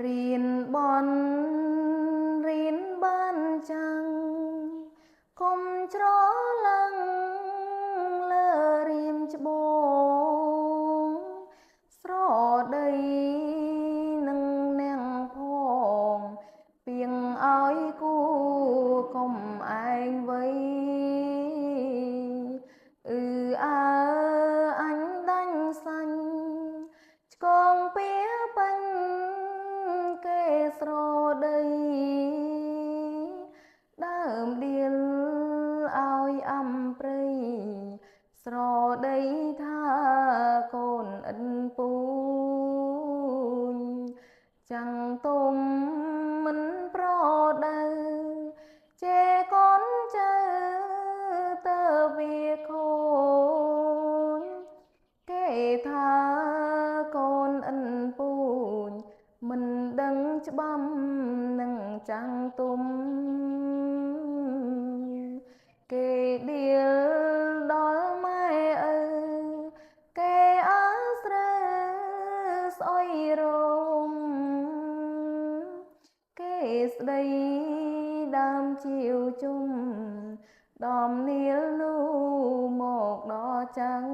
រៀនបន់រៀនបានចាំងកុំច្រឡឹងលើរៀមច្បងស្រដីនឹងនាងផងពីងឲ្យគូកុំឯងវៃអើអញដាញ់សាញ់ឆ្កងពីបាញ់គេស្រដីដើមដៀលឲ្យអំព្រៃស្រដីថាកូនឥនពូញចាំងទុំមិនប្រដៅចេកូនចៅទៅវាខូនគេថាកូនឥនពូញមិនដឹងច្បាំនឹងចាំងទុំគេដៀលដល់ម៉ែឪគេអើស្រើស្អុយរោមគេស្ដីដើមជាវជុំដំនាលនោះមកដល់ចាំង